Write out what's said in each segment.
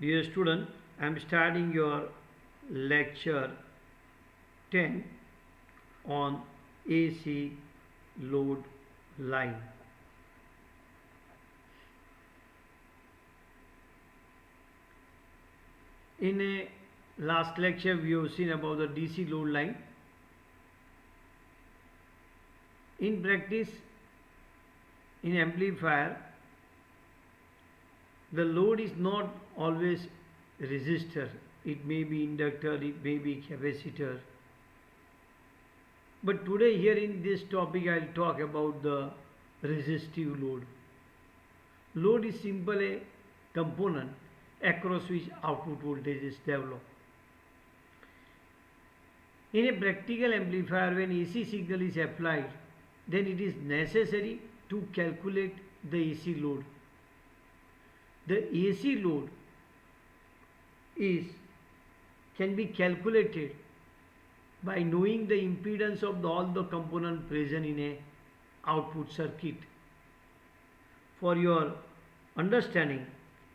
Dear student, I am starting your lecture 10 on AC load line. In a last lecture we have seen about the DC load line. In practice, in amplifier, the load is not always resistor. It may be inductor, it may be capacitor. But today here in this topic I will talk about the resistive load. Load is simply a component across which output voltage is developed. In a practical amplifier, when AC signal is applied, then it is necessary to calculate the AC load. The AC load can be calculated by knowing the impedance of all the components present in a output circuit. For your understanding,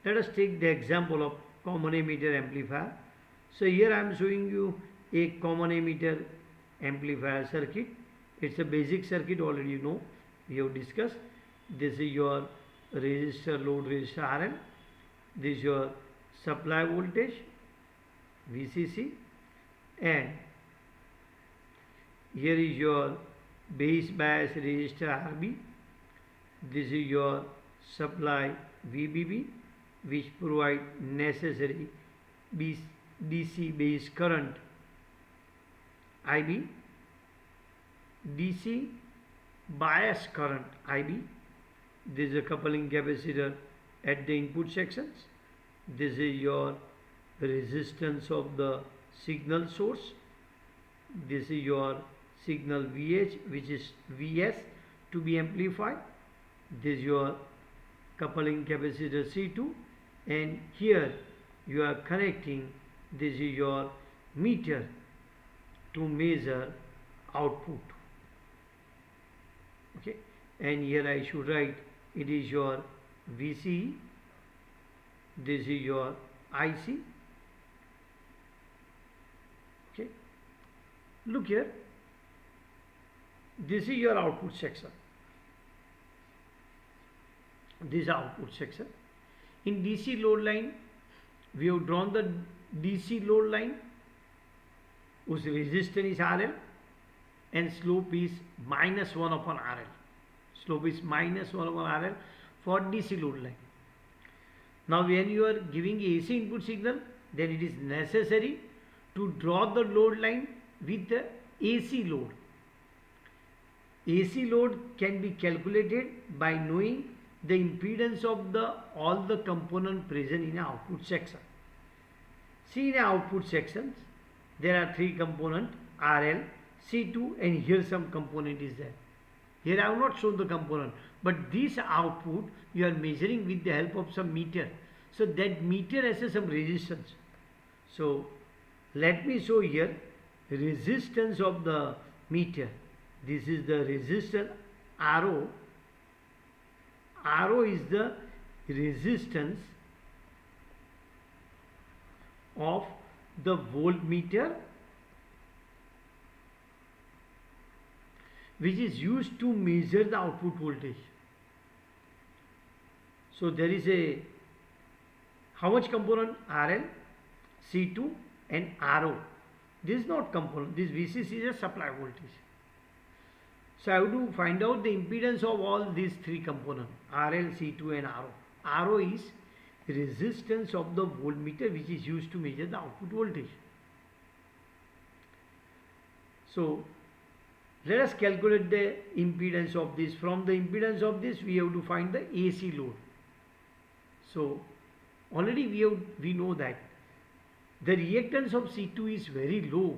let us take the example of common emitter amplifier. So here I am showing you a common emitter amplifier circuit. It's a basic circuit, already you know, we have discussed. This is your resistor, load resistor RL. This is your supply voltage VCC, and here is your base bias resistor RB. This is your supply VBB, which provide necessary DC base current IB, DC bias current IB. This is a coupling capacitor at the input sections. This is your resistance of the signal source. This is your signal VH, which is VS to be amplified. This is your coupling capacitor C2, and here you are connecting, this is your meter to measure output. Okay, and here I should write, it is your VCE, this is your IC. Okay, look here, this is your output section. This is output section. In DC load line, we have drawn the DC load line whose resistance is RL and slope is -1 upon RL. Slope is -1 upon RL for DC load line. Now when you are giving AC input signal, then it is necessary to draw the load line with the AC load. AC load can be calculated by knowing the impedance of all the components present in output section. See, in output sections there are three components, RL, C2, and here some component is there. Here I have not shown the component, but this output you are measuring with the help of some meter. So that meter has some resistance. So let me show here resistance of the meter. This is the resistor RO. RO is the resistance of the voltmeter, which is used to measure the output voltage. So there is a, how much component? RL, C2 and RO. This is not component, this VCC is a supply voltage. So I have to find out the impedance of all these three components, RL, C2 and RO. RO is resistance of the voltmeter which is used to measure the output voltage. So let us calculate the impedance of this. From the impedance of this we have to find the AC load. So already we know that the reactance of C2 is very low.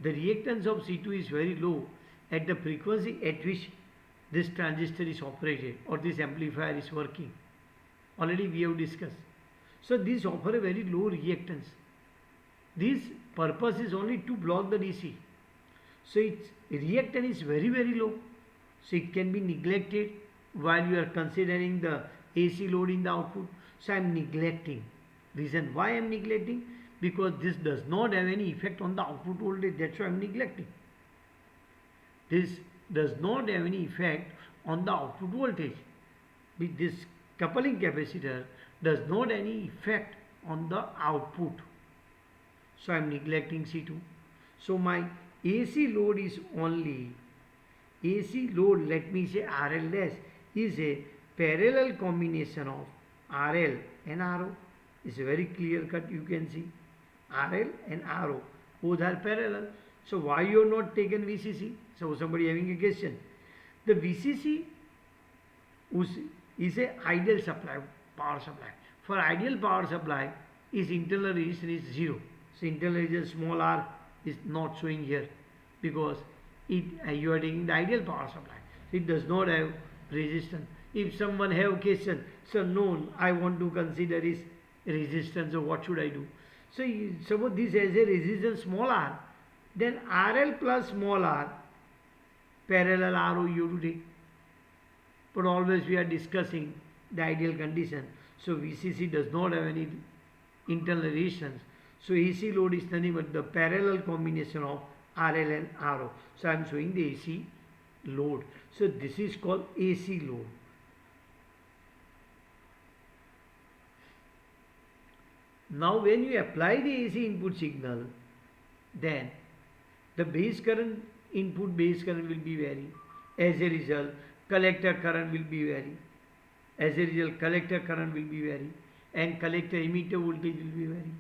The reactance of C2 is very low at the frequency at which this transistor is operated or this amplifier is working. Already we have discussed. So this offer a very low reactance. This purpose is only to block the DC. So its reactance is very low. So it can be neglected while you are considering the AC load in the output. So I am neglecting. Reason why I am neglecting? Because this does not have any effect on the output voltage. That's why I am neglecting. This does not have any effect on the output voltage. With this coupling capacitor does not any effect on the output. So I am neglecting C2. So my AC load is only AC load, let me say RL dash, is a parallel combination of RL and RO. It's very clear cut, you can see. RL and RO, both are parallel. So why you have not taken VCC? So somebody having a question. The VCC is a ideal supply, power supply. For ideal power supply, its internal resistance is 0. So internal resistance small r is not showing here because you are taking the ideal power supply. It does not have resistance. If someone have question, so no, I want to consider is resistance, so what should I do? So suppose this has a resistance small r, then RL plus small r parallel RO you have to take. But always we are discussing the ideal condition. So VCC does not have any internal resistance. So AC load is nothing but the parallel combination of RL and RO. So I am showing the AC load. So this is called AC load. Now when you apply the AC input signal, then the base current, input base current will be vary. As a result, collector current will be vary. As a result, collector current will be vary. And collector emitter voltage will be vary.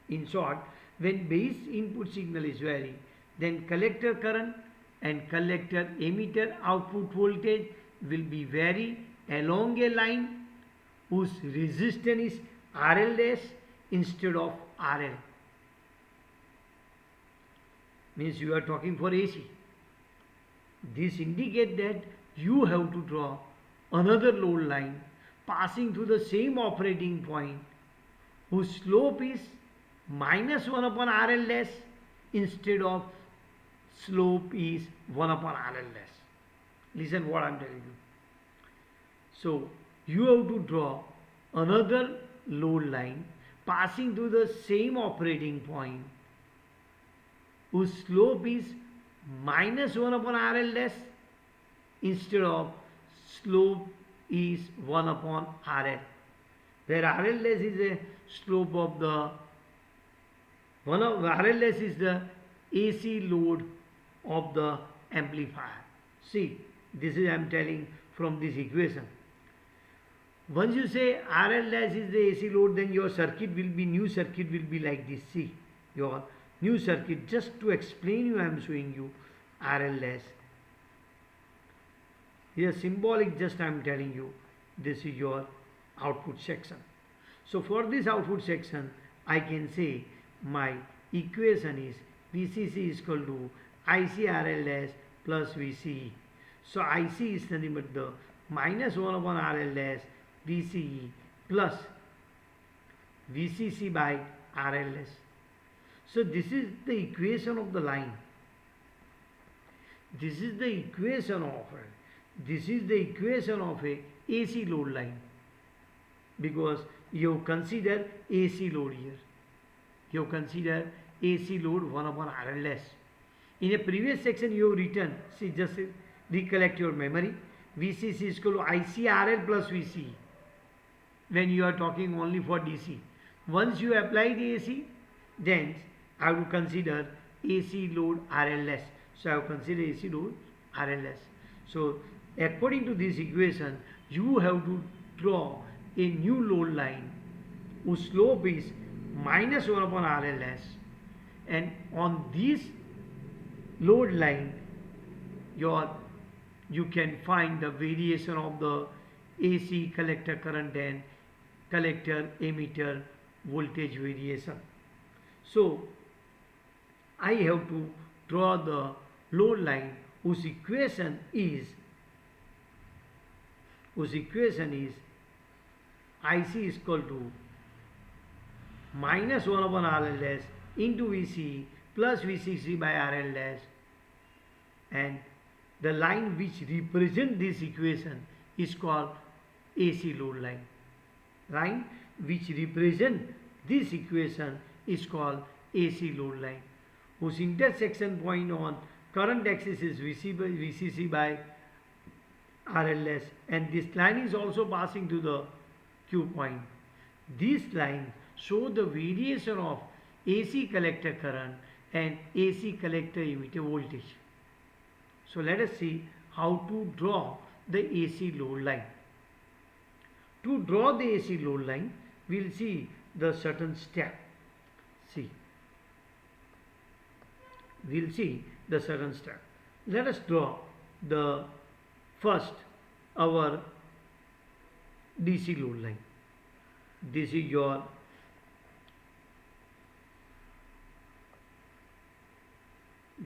In short, when base input signal is vary, then collector current and collector emitter output voltage will be vary along a line whose resistance is RL dash instead of RL. Means you are talking for AC. This indicates that you have to draw another load line passing through the same operating point whose slope is minus 1 upon RL dash instead of slope is 1 upon RL dash. Listen what I am telling you. So you have to draw another load line passing through the same operating point whose slope is minus 1 upon RL dash instead of slope is 1 upon RL, where RL dash is a slope of the RL dash is the AC load of the amplifier. See, this is I am telling from this equation. Once you say RL dash is the AC load, then your circuit will be, new circuit will be like this. See, your new circuit, just to explain you I am showing you RL dash. Here symbolic, just I am telling you this is your output section. So for this output section I can say my equation is VCC is equal to IC RL dash plus VCE. So IC is nothing but the minus 1 upon RL dash VCE plus VCC by RL dash. So this is the equation of the line. This is the equation of a AC load line, because you consider AC load here. You consider AC load 1 upon RL dash. In a previous section you have written, see, just recollect your memory, VCC is equal to ICRL plus VCE when you are talking only for DC. Once you apply the AC, then I will consider AC load RL dash. So I have considered AC load RL dash. So according to this equation, you have to draw a new load line whose slope is minus 1 upon RL dash, and on this load line you can find the variation of the AC collector current and collector emitter voltage variation. So I have to draw the load line whose equation is IC is equal to minus 1 upon RL dash into VCE plus VCC by RL dash, and the line which represents this equation is called AC load line. line which represent this equation is called AC load line, whose intersection point on current axis is VCC by RLS, and this line is also passing to the Q point. These lines show the variation of AC collector current and AC collector emitter voltage. So let us see how to draw the AC load line. To draw the AC load line, we will see the certain step. See, we will see the certain step. Let us draw the first our DC load line. This is your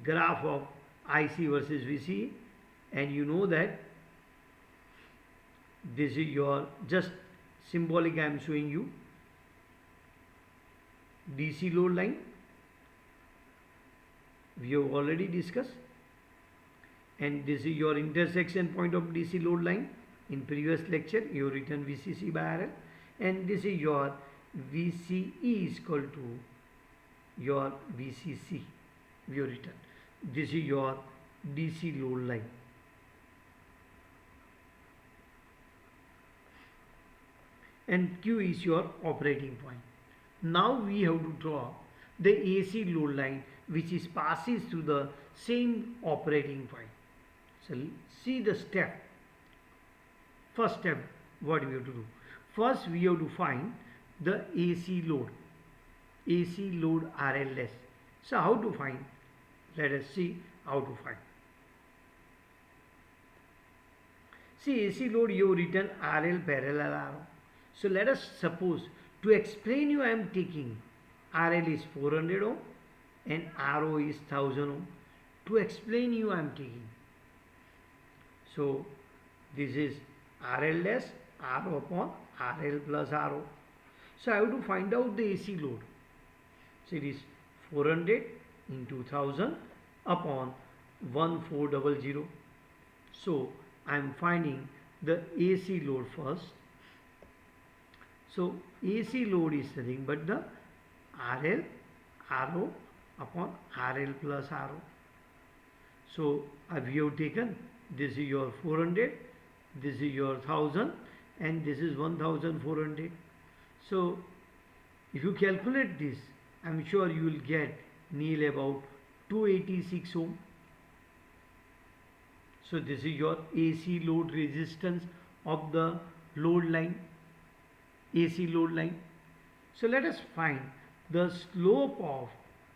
graph of IC versus VC, and you know that this is your just symbolic I am showing you DC load line. We have already discussed, and this is your intersection point of DC load line. In previous lecture you have written VCC by RL, and this is your VCE is equal to your VCC. We have written this is your DC load line. And Q is your operating point. Now we have to draw the AC load line which is passes through the same operating point. So see the step. First step, what we have to do? First we have to find the AC load RLS. So how to find? Let us see how to find. See, AC load you have written RL parallel RO. So let us suppose, to explain you I am taking RL is 400 ohm and RO is 1000 ohm. To explain you I am taking. So this is RL less RO upon RL plus RO. So I have to find out the AC load. So it is 400 into 1000 upon 1400. So I am finding the AC load first. So AC load is nothing but the RL RO upon RL plus RO. So we have taken this is your 400, this is your 1000, and this is 1400. So if you calculate this, I am sure you will get nearly about 286 ohm. So this is your AC load resistance of the load line, AC load line. So let us find the slope of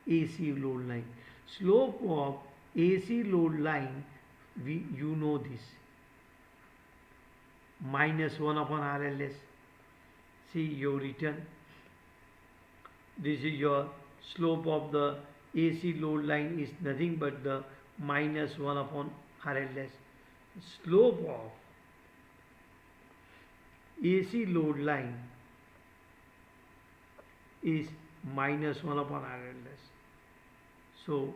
AC load line. Slope of AC load line, you know this, minus 1 upon RLS. See, you written this is your slope of the AC load line is nothing but the minus 1 upon RLS. Slope of AC load line is minus 1 upon RLS. So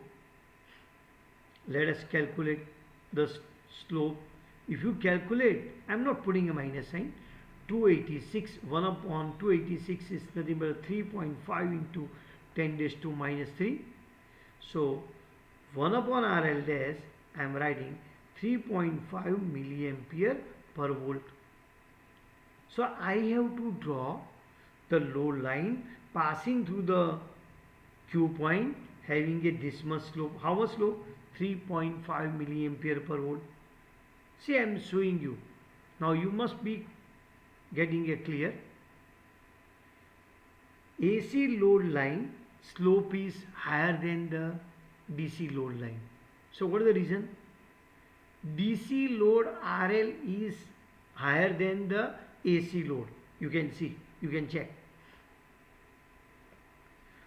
let us calculate the slope. If you calculate, I am not putting a minus sign, 286, 1 upon 286 is nothing but 3.5 into 10 raised to minus 3. So 1 upon RL dash, I am writing 3.5 milliampere per volt. So I have to draw the load line passing through the Q point having a this much slope. How much slope? 3.5 milliampere per volt. See, I am showing you. Now you must be getting a clear. AC load line slope is higher than the DC load line. So what is the reason? DC load RL is higher than the AC load. You can see, you can check.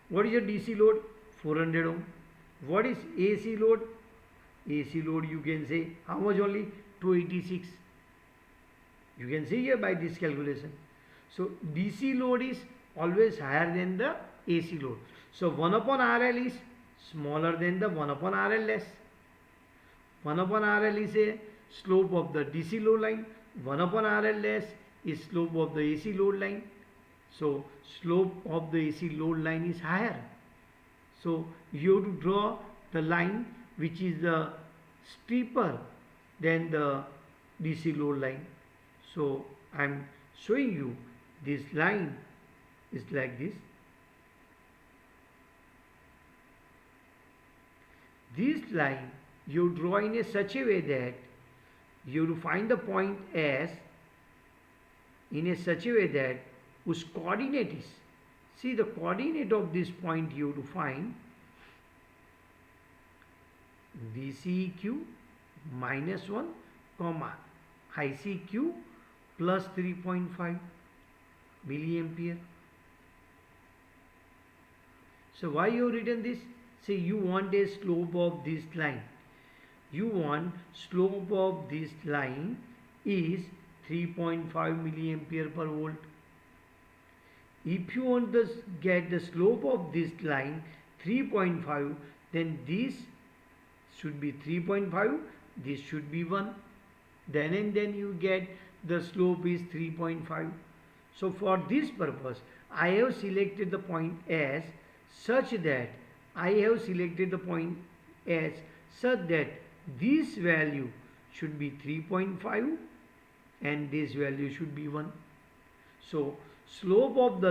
What is your DC load? 400 ohm. What is AC load? AC load you can say how much only? 286. You can see here by this calculation. So DC load is always higher than the AC load. So 1 upon RL is smaller than the 1 upon RL less. 1 upon RL is a slope of the DC load line. 1 upon RL less is slope of the AC load line. So slope of the AC load line is higher. So you have to draw the line which is the steeper than the DC load line. So I am showing you this line is like this. This line you draw in a such a way that you have to find the point S in a such a way that whose coordinate is, see the coordinate of this point you have to find VCEQ minus 1 comma ICQ plus 3.5 milliampere. So why you have written this? Say you want a slope of this line. You want slope of this line is 3.5 milliampere per volt. If you want to get the slope of this line 3.5, then this should be 3.5, this should be 1. Then and then you get the slope is 3.5. So for this purpose, I have selected the point S such that this value should be 3.5 and this value should be 1. So slope of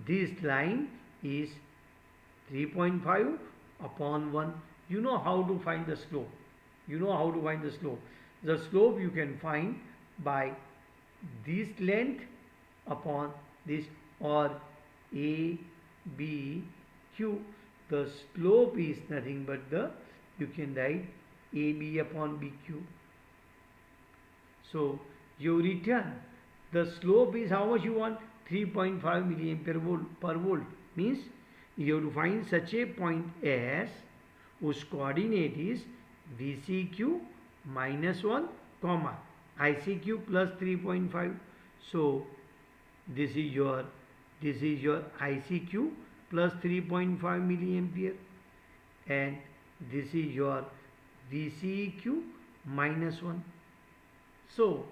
this line is 3.5 upon 1. You know how to find the slope. The slope you can find by this length upon this, or A, B, Q. The slope is nothing but you can write AB upon BQ. So you return the slope is how much you want? 3.5 milliampere per volt. Means you have to find such a point S whose coordinate is VCQ minus 1 comma ICQ plus 3.5. So this is your ICQ plus 3.5 milliampere, and this is your VCEQ minus 1. So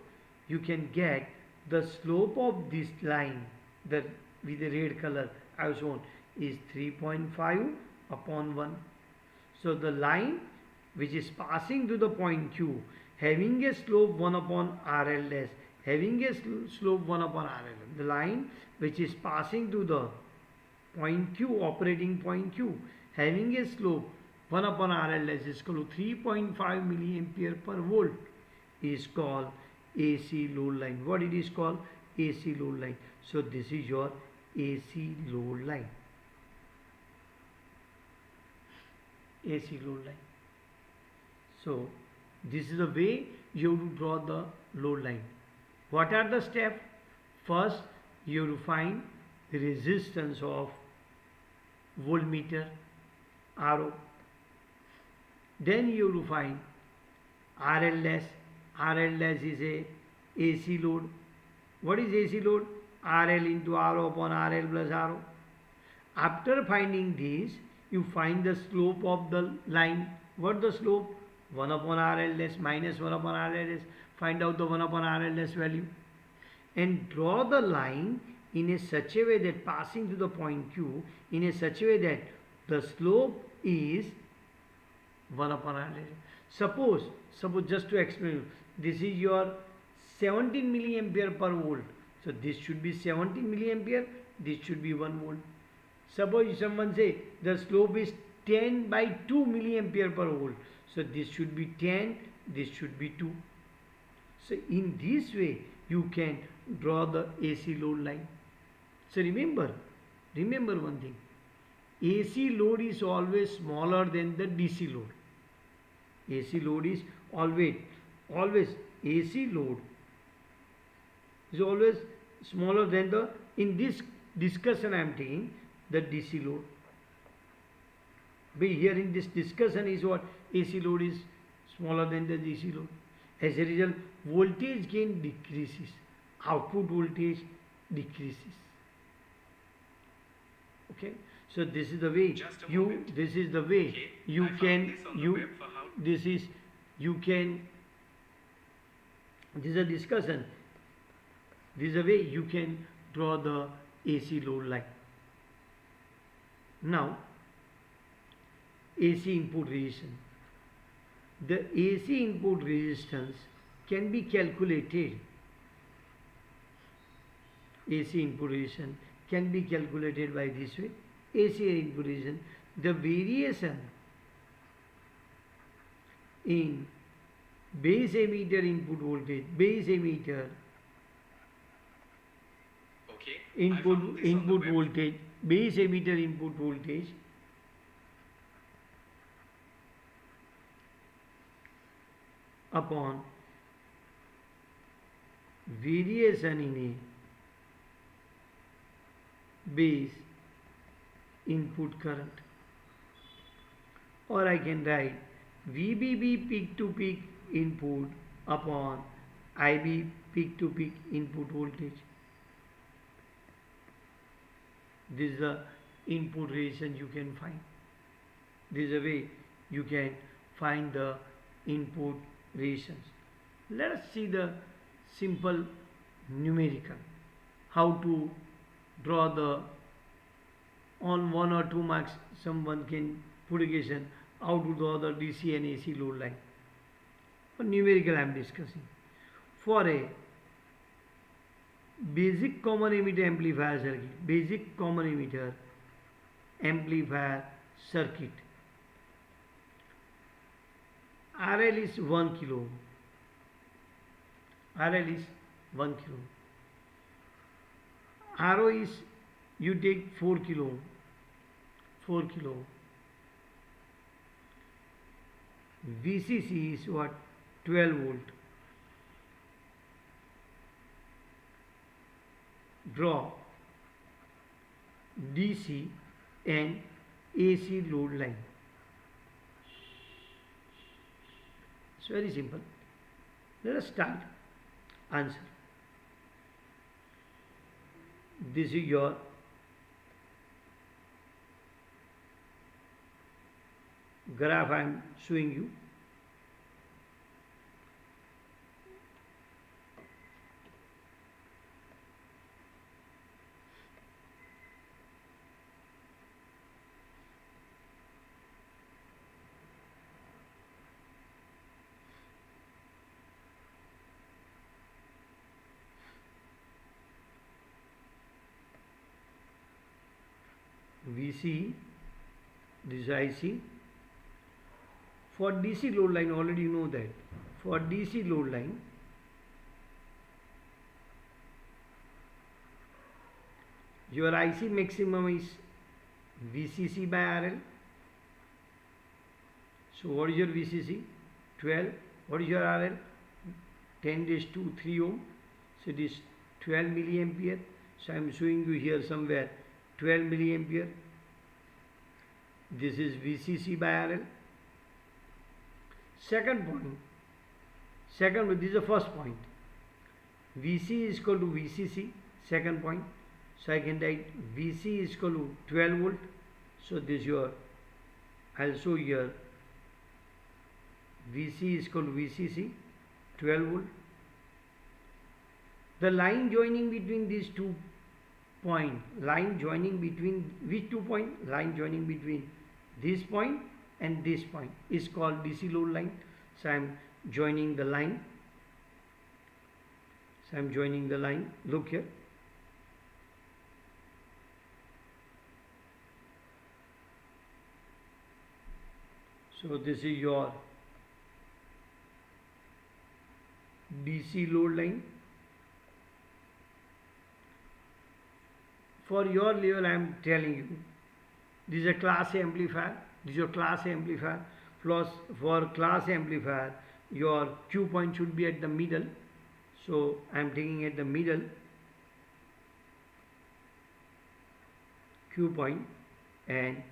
you can get the slope of this line that with the red color I have shown is 3.5 upon 1. So the line which is passing to the point Q having a slope 1 upon RL dash, the line which is passing to the point Q, operating point Q, having a slope 1 upon RL dash is equal to 3.5 milliampere per volt is called AC load line. What it is called? AC load line. So this is your AC load line. AC load line. So this is the way you have to draw the load line. What are the steps? First, you have to find the resistance of voltmeter RO. Then you have to find RL dash. RL dash is a AC load. What is AC load? RL into RO upon RL plus RO. After finding this, you find the slope of the line. What the slope? 1 upon RL dash minus 1 upon RL dash. Find out the 1 upon RL dash value. And draw the line in a such a way that passing to the point Q in a such a way that the slope is 1 upon RL dash. Suppose just to explain, this is your 17 milliampere per volt. So this should be 17 milliampere, this should be 1 volt. Suppose someone say the slope is 10 by 2 milliampere per volt. So this should be 10, this should be 2. So in this way you can draw the AC load line. So remember one thing. AC load is always smaller than the DC load. AC load is always AC load is always smaller than the, in this discussion I am taking the DC load. But here in this discussion is what? AC load is smaller than the DC load. As a result, voltage gain decreases, output voltage decreases. Okay, so this is the way this is a discussion. This is a way you can draw the AC load line. Now AC input resistance. The AC input resistance can be calculated. AC input resistance can be calculated by this way. AC input resistance, the variation in base emitter input voltage, base emitter input voltage, base emitter input voltage upon variation in a base input current, or I can write VBB peak to peak input upon IB peak to peak input voltage. This is the input resistance you can find. This is a way you can find the input resistance. Let us see the simple numerical, how to draw the, on 1 or 2 marks someone can put a question how to draw the DC and AC load line. For numerical I am discussing. For a basic common emitter amplifier circuit, basic common emitter amplifier circuit, RL is 1 kilo, RL is 1 kilo, RO is, you take 4 kilo, 4 kilo, VCC is what, 12 volt. Draw DC and AC load line. It's very simple. Let us start. Answer. This is your graph I am showing you. VC, this is IC. For DC load line, already you know that. For DC load line, your IC maximum is VCC by RL. So what is your VCC? 12. What is your RL? 10 raised to 3 ohm. So it is 12 milliampere. So I am showing you here somewhere 12 milliampere. This is VCC by RL. Second point, this is the first point. VC is equal to VCC, second point. So I can write VC is equal to 12 volt. So this your, I'll show here, VC is equal to VCC, 12 volt. The line joining between these 2 points, line joining between which 2 points? Line joining between this point and this point is called DC load line. So I am joining the line. So I am joining the line. Look here. So this is your DC load line. For your level I am telling you, this is a class A amplifier, this is your class A amplifier. Plus for class A amplifier, your Q point should be at the middle. So I am taking at the middle Q point, and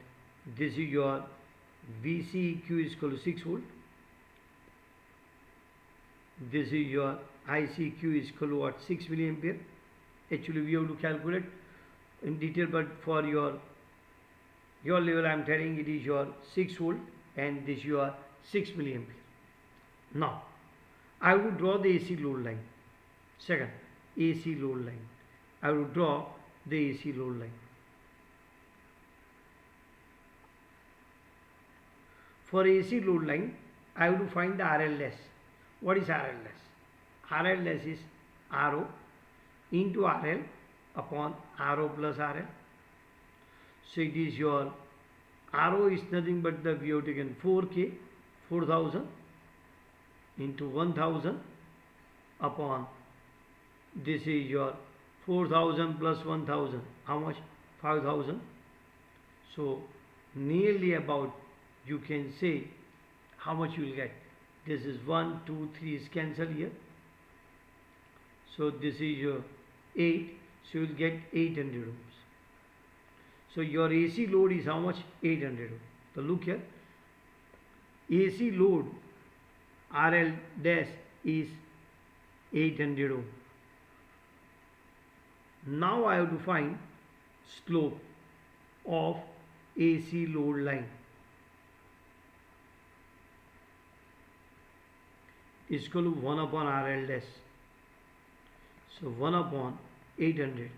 this is your VCQ is equal to 6 volt. This is your ICQ is equal to what? 6 milliampere. Actually we have to calculate in detail, but for your level I am telling it is your 6 volt and this your 6 milliampere. Now I would draw the AC load line. Second, AC load line. I will draw the AC load line. For AC load line, I have to find the RL dash. What is RL dash? RL dash is RO into RL upon RO plus RL. So it is your RO is nothing but the we have taken 4K, 4000 into 1000 upon this is your 4000 plus 1000. How much? 5000. So nearly about you can say how much you will get. This is 1, 2, 3 is cancelled here. So this is your 8. So you will get 800 ohms. So your AC load is how much? 800 ohms. So look here. AC load RL dash is 800 ohms. Now I have to find slope of AC load line. Is equal to 1 upon RL dash. So 1 upon 800.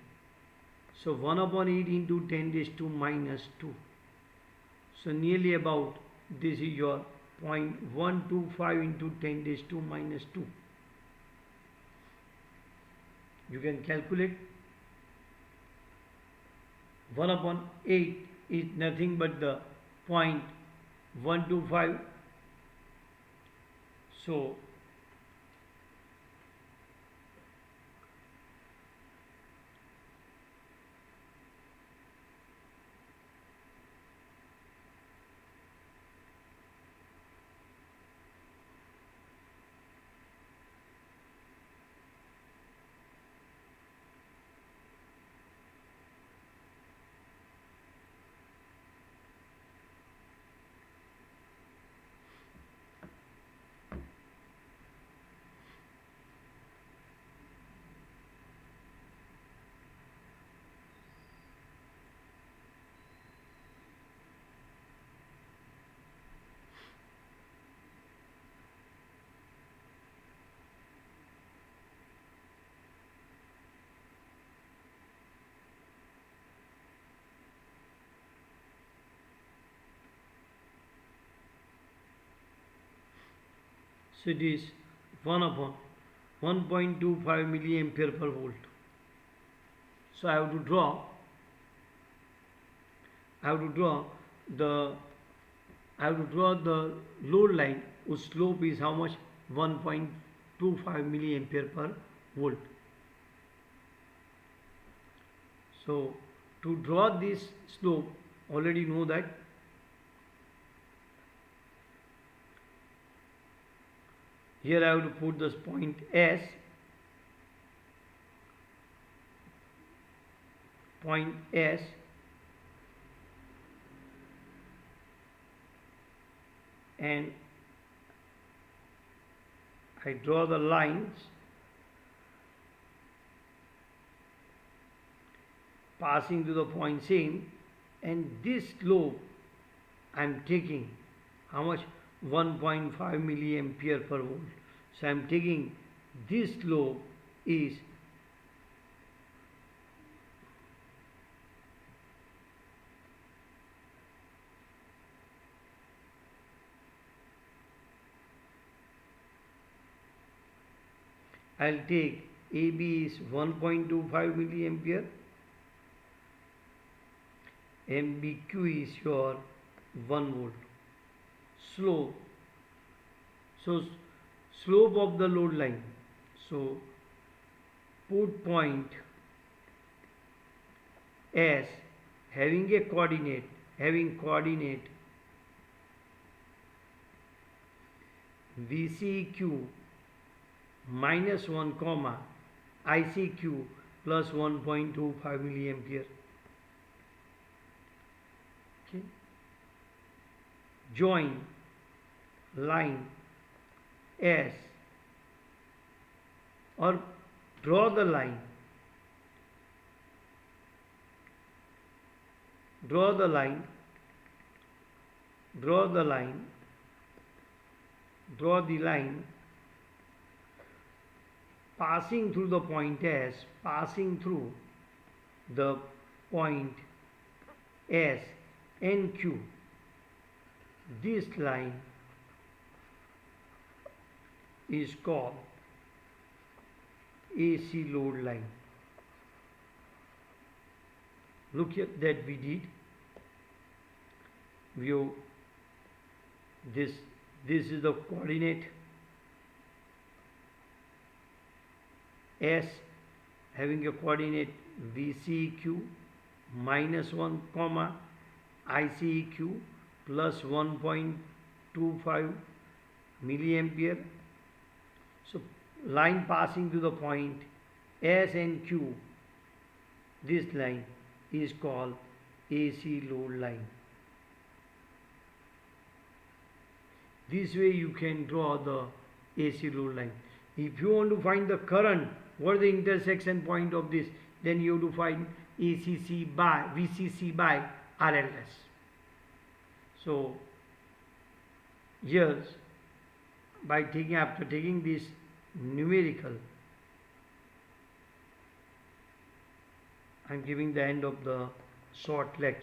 So 1 upon 8 into 10 raised to minus 2. So nearly about this is your 0.125 into 10 raised to minus 2. You can calculate 1 upon 8 is nothing but the 0.125. So So it is 1 upon 1.25 milliampere per volt. So I have to draw the load line whose slope is how much? 1.25 milliampere per volt. So to draw this slope, already know that here I have to put this point S, and I draw the lines passing to the point same, and this slope I am taking how much? 1.5 milliampere per volt. So I am taking this slope is I'll take AB is 1.25 milliampere, and BQ is your 1 volt. Slope, so slope of the load line. So put point S having coordinate VCQ minus 1 comma ICQ plus 1.25 milliampere. Okay. Join line S, or draw the line, draw the line passing through the point S, passing through the point S and Q. This line is called AC load line. Look at that we did. View this is the coordinate S having a coordinate VCEQ minus 1 comma ICEQ plus 1.25 milliampere. So line passing to the point S and Q, this line is called AC load line. This way you can draw the AC load line. If you want to find the current, what is the intersection point of this, then you have to find ACC by VCC by RLS. So here, after taking this numerical, I am giving the end of the short lecture.